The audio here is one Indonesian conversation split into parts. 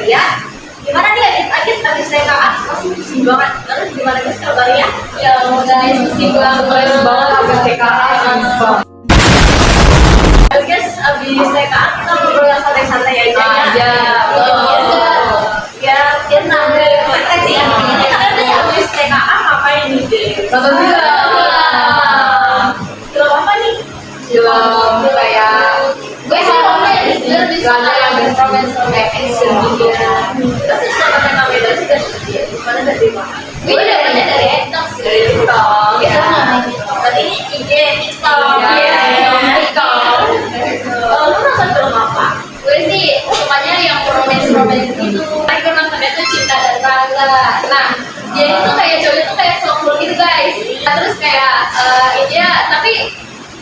dia. Gimana nih Adit habis TKA? Masih pusing banget. Terus gimana guys kabarnya? Ya guys, pusing banget habis TKA. Guys, habis TKA kita ngobrol yang santai-santai aja ya. Ya, dia nanya sih. Ini katanya habis TKA ngapain nih deh? Nonton film. Film apa nih? Film kayak gue sih romance, yang romance action gitu. Terus siapa yang beda sih dari mana dari mana? Gue dapetnya dari TikTok sih. Dari TikTok. Ya. Berarti ini IG TikTok. TikTok. Lu nonton film apa? Gue sih sukanya yang romance gitu. Aku nontonnya tuh Cinta dan Rangga. Nah, dia itu kayak cowoknya tuh kayak sombong gitu guys. Nah, terus kayak dia tapi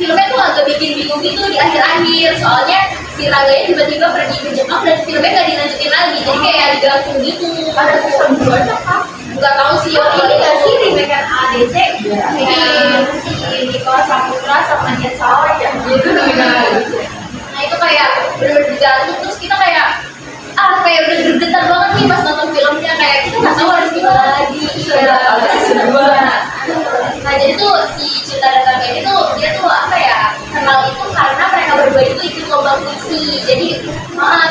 filmnya tuh agak bikin bingung gitu di akhir-akhir. Soalnya si Rangganya tiba-tiba pergi ke Jepang dan filmnya gak dilanjutin lagi. Jadi kayak digantung gitu. Ada season 2 kah? Gak tahu sih Ini ini gak sih remake ADC? Si Nicholas Saputra sama Dian Sawai ya? Itu nah itu kayak bener-bener digantung. Terus kita kayak kayak udah deg-degan banget nih pas nonton filmnya. Kayak kita gak tahu harus gimana lagi. Nah jadi tuh si Cinta dan Rangga ini tuh dia tuh apa ya, kenal itu karena mereka berdua itu ikut lomba puisi. Jadi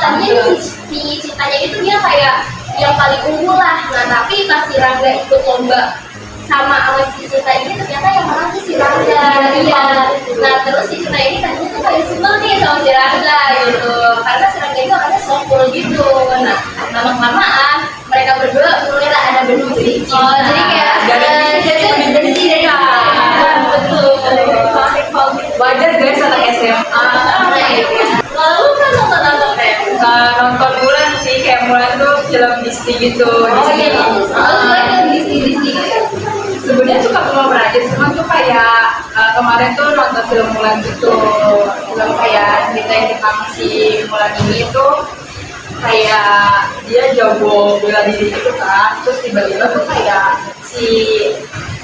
tadinya si Cintanya itu dia kayak yang paling unggul lah. Nah tapi pas si Rangga ikut lomba sama si Cinta ini ternyata yang menang tuh si Rangga. Iya. Nah terus si Cinta ini tadinya tuh kayak sebel nih sama si Rangga gitu, karena si Rangga itu orangnya sombong gitu. Nah lama-lamaan mereka berdua mulai ada benci. Oh jadi kayak jadi benci deh kak. Betul. Wajar guys anak SMA. Lalu kan nonton kayak nonton Mulan sih, kayak Mulan tuh film Disney gitu. Disney. Sebenarnya suka film Raja, cuma tuh kayak kemarin tuh nonton film Mulan gitu. Film kayak ceritain tentang si Mulan ini tuh kayak dia jago bela diri gitu kan. Terus tiba-tiba tuh kayak si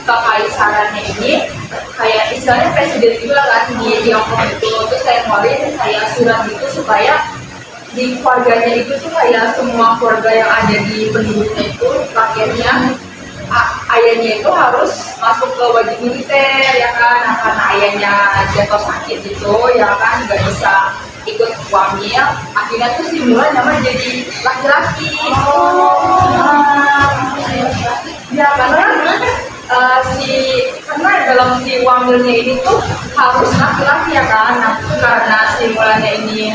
kekaisarannya ini kayak istilahnya presiden juga kan di Tiongkok itu. Terus kayak ngeluarin kayak surat gitu supaya di keluarganya itu tuh kayak semua keluarga yang ada di penduduknya itu rakyatnya ayahnya itu harus masuk ke wajib militer ya kan. Nah, karena ayahnya jatuh sakit gitu ya kan nggak bisa ikut wamil, akhirnya tuh si Mulan nyamar jadi laki-laki. Ya karena karena dalam si wamilnya ini tuh harus laki-laki ya kan. Nah karena si Mulannya ini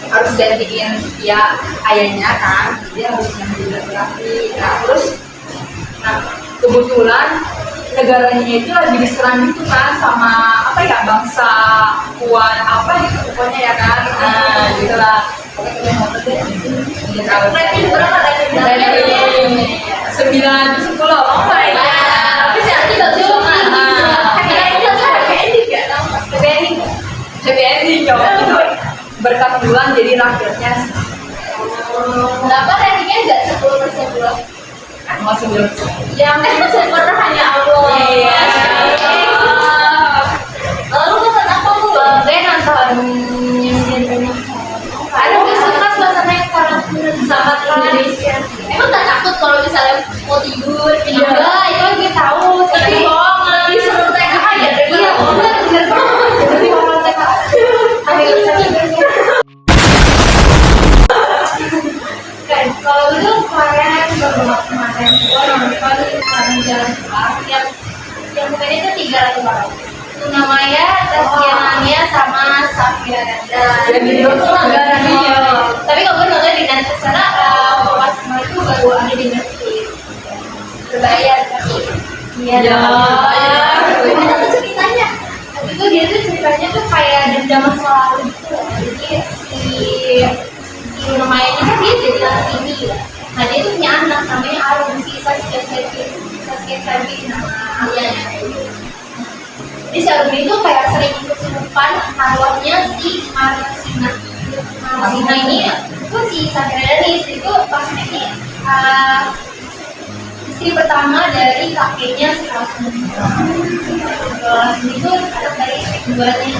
harus gantiin ya ayahnya kan, dia harus jadi laki-laki. Nah kebetulan negaranya itu lagi diserang gitu kan sama apa ya, bangsa kuat apa gitu pokoknya ya kan. Nah gitu lah. rating berapa rating? Rating 9/10. Oh my god. Tapi sih arti gak cuma Happy ending dong. Berkat Mulan jadi rakyatnya kenapa ratingnya nggak 10/10? masih belum. Yang sempurna hanya Allah. Iya. Lalu lu nonton apa lu? Gue nonton Aduh, gue suka suasana yang sangat Indonesia. emang gak takut kalau misalnya mau tidur? Iya. Enggak, itu kan gue tahu. Tapi bohongan. Di seluruh TKA ya? Iya, bener banget. Jadi mau TKA. Ambil tidurnya. Kalau dulu kemarin gue nonton Sekarang Jalan Pulang yang mukanya itu 3 ratu baru. Tuna Maya, Taskia Mania, sama Safira Ganda. Yang di Indo tuh nggak ada dia. Tapi kalau gue nonton di Netflix karena pas semua itu baru ada di Netflix. Berbayar tapi. Iya. Gimana tuh ceritanya? Tapi tuh dia tuh ceritanya tuh kayak dendam masa lalu gitu. Jadi si Tuna Maya ini kan dia jadi laki ya. Nah dia tuh punya anak namanya Arum, si Saskia Febi nama ayahnya. Jadi si Arum itu kayak sering kesurupan arwahnya si Marsina ini itu si Safira ini itu pas ini istri pertama dari kakeknya si Lasmi. Lasmi itu anak dari istri keduanya.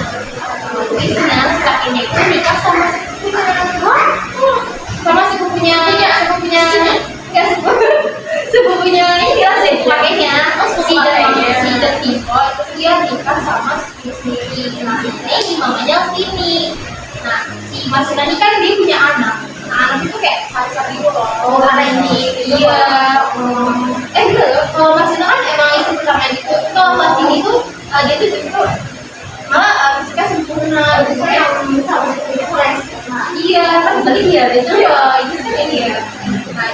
Terus si kakeknya itu nikah sama sepupunya pakainya si Jatiko itu dia nikah sama si ini mamanya Lini. Nah si Mas Nani kan dia punya anak. Nah anak itu kayak pacar gitu loh. Oh karena ini iya. Enggak loh. Kalau Mas Nani kan emang istri pertama gitu. Kalau Mas ini tuh dia tuh justru malah suka sempurna. Justru yang sama istrinya mulai sempurna. Iya kan balik dia itu ya itu kan ini ya.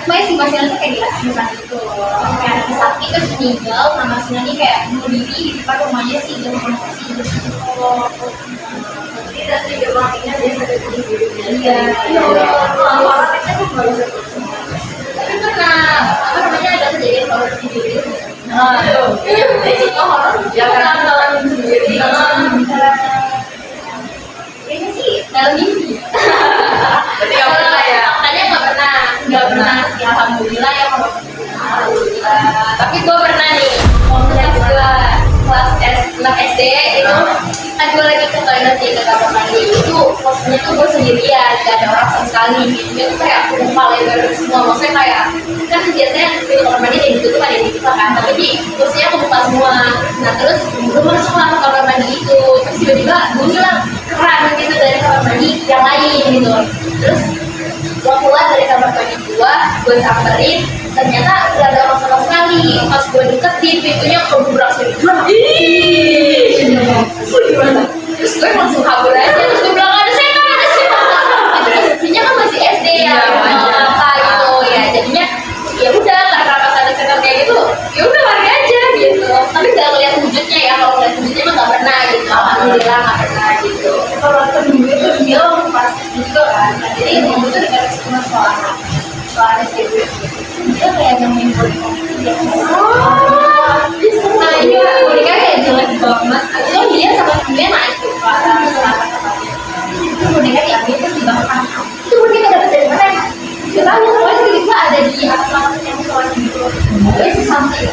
Nah itu si Mas Nani tuh kayak diasingkan gitu. Kayak anak sakit terus meninggal. Nah Mas Nani kayak bunuh diri di depan rumahnya si Jatiko. Tidak tiga wanginya dia ada di dirinya. Iya. Kalau orang itu kan baru satu. Tapi pernah apa namanya ada kejadian horor di diri. Risiko horor jangan dalam sendiri. Ini sih dalam mimpi. Jadi nggak pernah ya. Makanya nggak pernah sih alhamdulillah ya kalau tapi gue pernah nih waktu kelas SD itu kan gue lagi ke toilet di kamar mandi itu posisinya tuh gue sendirian gak ada orang sama sekali itu kayak kumpul lebar semua maksudnya kayak kan biasanya di kamar mandi ada gitu tuh ada di kita kan tapi di posisinya kebuka semua. Nah terus gue masuk lah ke kamar mandi itu terus tiba-tiba gue bilang keran gitu dari kamar mandi yang lain gitu. Terus gue keluar dari kamar mandi gue samperin ternyata gak ada orang sama sekali. Pas gue deketin pintunya kebubrak sendiri. Terus gue langsung kabur aja. Terus gue bilang ada setan. Terus posisinya kan masih SD ya, apa gitu ya. Jadinya ya udah karena pas ada setan kayak gitu, ya udah lari aja gitu. Tapi gak ngeliat wujudnya ya. Kalau ngeliat wujudnya mah gak pernah gitu. Alhamdulillah gak pernah gitu. Kalau kedua itu dia pas juga kan. Jadi itu tuh dekat sama sekolah SD. Dia kayak yang main boneka gitu dia. Nah ini boneka kayak jelek banget. Itu dia sama temennya naik tuh ke atas itu boneka diambil terus dibakar. Itu boneka dapat dari mana ya? Gak tahu. Pokoknya tiba-tiba ada di atas lantai yang sekolah gitu. Pokoknya sih sampai.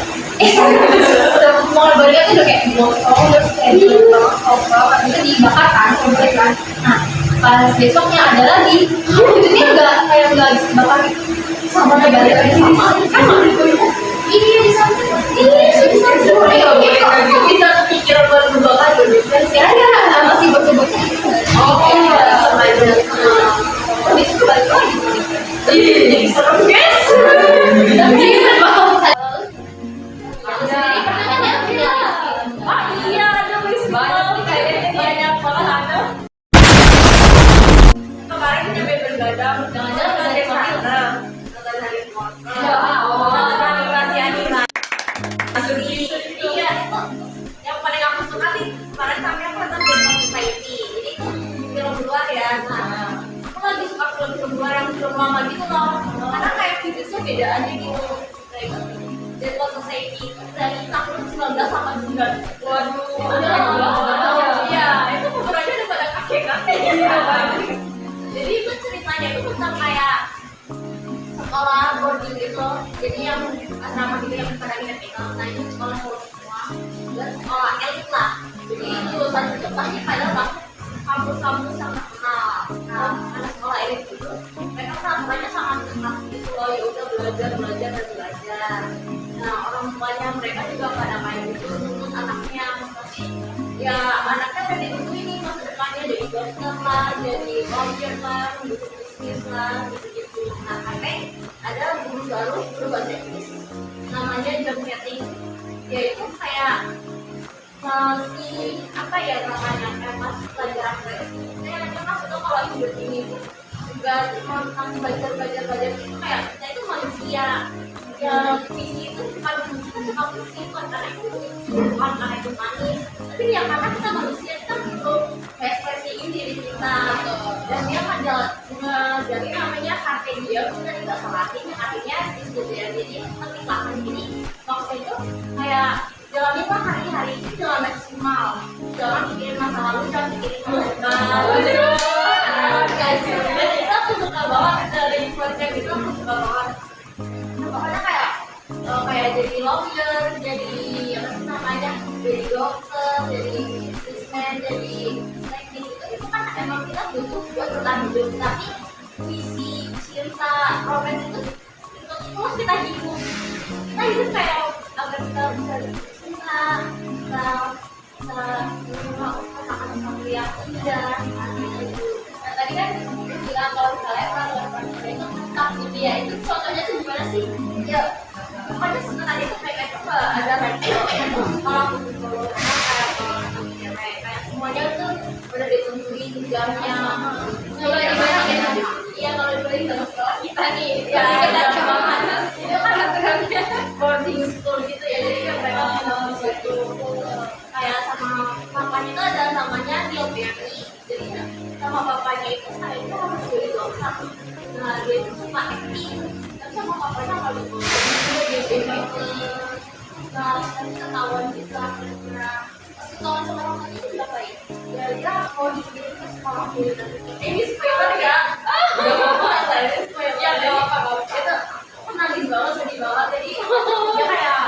Mau boneka tuh udah kayak bosong terus kayak jelek banget. Itu dibakar kan, komplit kan. Nah pas besoknya ada lagi. Wujudnya kayak nggak bisa dibakar gitu. Sama kayak balik lagi sama kan iya di samping di samping Bisa kepikiran buat berubah dulu. dan sekarang masih bocah-bocah Iya, sengaja. habis itu balik lagi Jadi serem guys. tapi Iya, ada wis banyak nih kayaknya banyak banget ada. Kemarin kita main bergadang, jangan-jangan dari mana? Nonton hari Iya, yang paling aku suka nih kemarin kami aku nonton Game of Society. Jadi itu film luar ya. Nah, aku lagi suka film luar yang film lama gitu loh. Karena kayak fitusnya beda aja gitu. Kayak Game of Society itu dari tahun 1989. Waduh, iya, itu ukurannya udah pada kakek-kakek gitu. Jadi itu ceritanya itu tentang kayak sekolah boarding gitu. Jadi yang asrama gitu yang pada tinggal. Nah itu sekolah semua dan sekolah elit lah. Jadi lulusan itu pasti pada masuk kampus-kampus yang terkenal. Nah anak sekolah elit itu mereka rasanya sangat keras gitu loh. Ya udah belajar. Nah orang tuanya mereka juga pada main gitu untuk anaknya. Tapi ya anaknya udah ditentuin ini masa depannya jadi dokter lah, jadi lawyer lah, bisnis lah, gitu-gitu. Nah sampai ada guru baru, guru bahasa Inggris namanya John Keating. Dia itu kayak masih apa ya namanya kayak masih pelajaran saya masuk tuh kalau hidup ini tuh juga cuma tentang belajar itu kayak kita itu manusia ya visi itu bukan kita suka pusing karena itu bukan karena itu manis tapi ya karena kita manusia kita perlu ekspresiin diri kita dan dia jadi namanya karpe diem kita tidak salah artinya jadi penting lah jadi waktu itu kayak jalanin lah hari-hari itu jangan maksimal jangan pikirin masa lalu jangan pikirin masa depan dan itu aku suka banget dari konsep itu aku suka banget pokoknya kayak jadi lawyer jadi apa sih namanya jadi dokter jadi businessman jadi teknik itu kan emang kita butuh buat bertahan hidup tapi visi cinta romance itu kita hidup kayak sesuatu yang indah. Nah tadi kan lu bilang kalau misalnya orang itu tetap gitu ya, itu contohnya tuh gimana sih? Ya pokoknya sebenarnya itu kayak coba ada radio kalau aku dulu kayak semuanya tuh udah ditentuin jamnya. Kalau dibandingin, iya kalau dibandingin sama sekolah kita nih, ya kita cuma mana itu kan programnya boarding school gitu ya, jadi kan mereka di situ kayak sama papanya itu ada namanya Neil Perry, jadi sama papanya itu kayaknya harus jadi dokter. Nah dia itu suka acting, tapi sama papanya nggak betul. Dia jadi nah tapi ketahuan gitu akhirnya ketahuan sama orang itu berapa ya? Ya dia mau dikirim ke sekolah gitu. Ini spoiler ya? Gak apa-apa, ini spoiler. Ya gak apa-apa. Itu aku nangis banget, sedih banget. Jadi dia kayak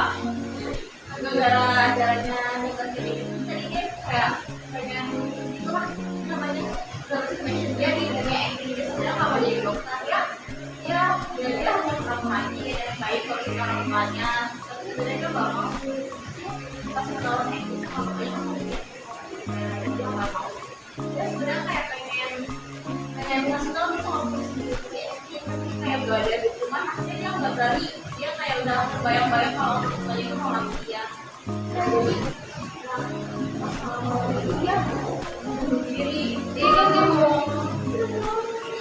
gara-gara ajarannya nikah gitu. Jadi dia kayak pengen itu lah namanya transformation dia di dunia acting itu sebenarnya nggak mau jadi dokter ya. Dia hanya pernah main yang baik kalau di orang tuanya. Tapi sebenarnya dia nggak mau. Pas ketahuan acting sama papanya dia nggak mau. Dia sebenarnya kayak pengen ngasih tau gitu waktu sendiri kayak belajar di rumah, akhirnya dia nggak berani. Dia kayak udah terbayang-bayang kalau semuanya itu mau ngasih dia. Jadi dia bunuh diri. Dia kan dia mau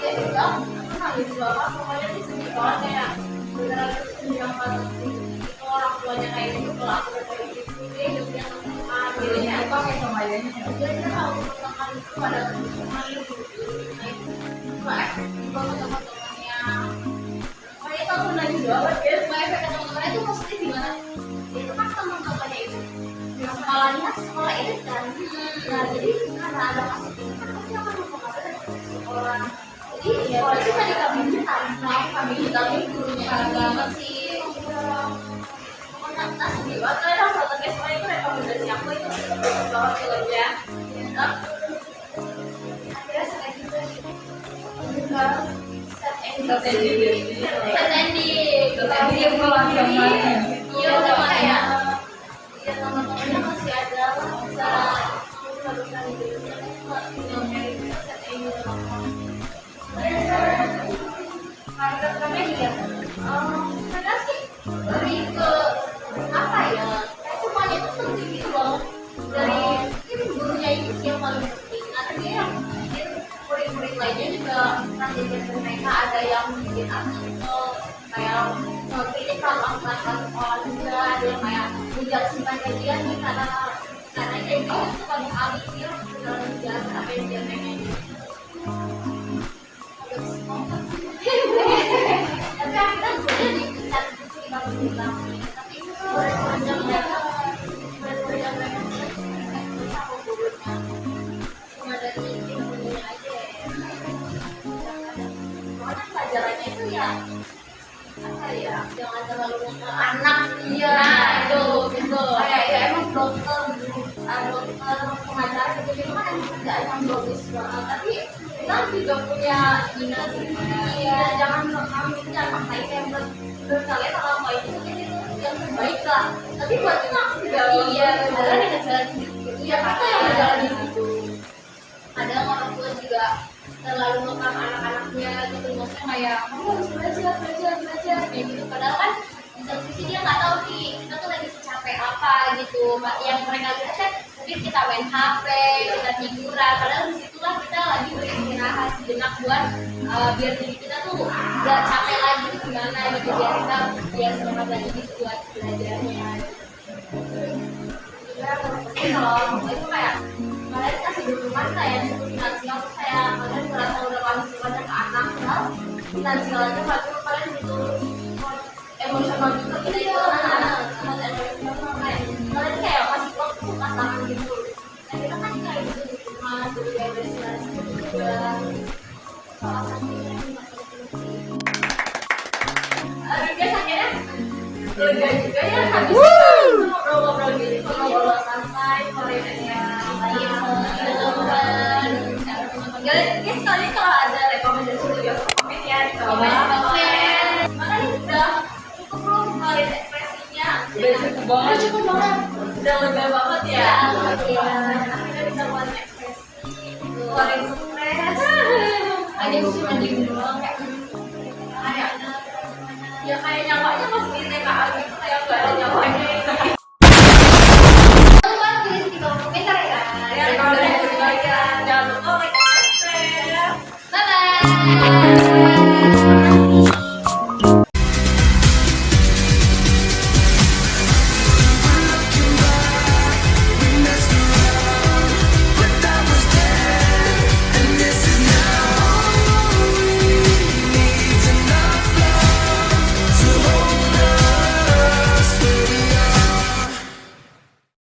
dia bilang aku nangis banget, pokoknya dia sedih banget kayak beneran yang pas itu orang tuanya kayak gitu, kalau aku udah kayak gitu dia hidupnya teman dirinya apa kayak sama adanya. Jadi dia tahu teman itu pada teman itu banget teman-temannya. Makanya kalau nangis banget ya, supaya efek teman-temannya itu maksudnya gimana? Itu kan teman-temannya itu sekolahnya sekolah itu kan. Nah jadi karena ada kasus ini kan pasti akan mempengaruhi orang. Jadi sekolah itu kan di kambing hitam. Nah kambing hitam ini gurunya banget sih. Pokoknya entah sedih banget. Kalian harus nonton guys, soalnya itu rekomendasi aku itu bagus banget filmnya. Akhirnya set ending. Tapi dia pulang sama iya udah kayak dia teman-temannya masih ada lah bisa barusan hidupnya tinggal nyari set ending karakter komedi ya. Karena sih lebih ke apa ya, semuanya itu penting gitu loh. Dari mungkin gurunya itu sih yang paling penting. Ada dia yang murid-murid lainnya juga nanti mereka ada yang bikin artikel kayak kritikal angkatan sekolah juga, ada yang kayak menjat simpan kajian nih karena kayak gitu tuh banyak kali dia dalam menjelaskan apa yang dia pengen. Tapi akhirnya gue dipecat itu 50 tahun. Tapi itu panjang mereka sama gurunya cuma dari ilmunya aja ya. Pokoknya pelajarannya itu ya apa ya, jangan terlalu anak. Iya itu gitu kayak ya emang dokter pengacara gitu kan emang kerjaan yang bagus banget, tapi kita juga punya minat ya. Jangan kami itu jangan paksain yang menurut kalian kalau mau itu mungkin itu yang terbaik lah, tapi buat kita juga iya beneran yang ngejalanin gitu ya, kita yang ngejalanin gitu. Ada orang tua juga terlalu ngekang anak-anaknya gitu, maksudnya kayak kamu harus belajar kayak gitu, padahal kan di satu sisi dia nggak tahu nih kita tuh lagi secapek apa gitu. Yang mereka lihat kan mungkin kita main HP, kita tiduran, padahal disitulah kita lagi beristirahat sejenak buat biar diri kita tuh nggak capek lagi gimana gitu, biar semangat lagi gitu buat belajarnya. Kalau itu kayak kalian kasih dukungan kayak finansial tuh kayak kalian merasa udah kasih banyak ke anak ya, finansialnya baru kalian gitu emosional juga kita itu sangat emosional kayak kalian kayak masih waktu pasangan gitu. Nah kita kan kayak gitu di rumah jadi apresiasi juga salah satunya yang masih penting. Guys akhirnya lega juga ya habis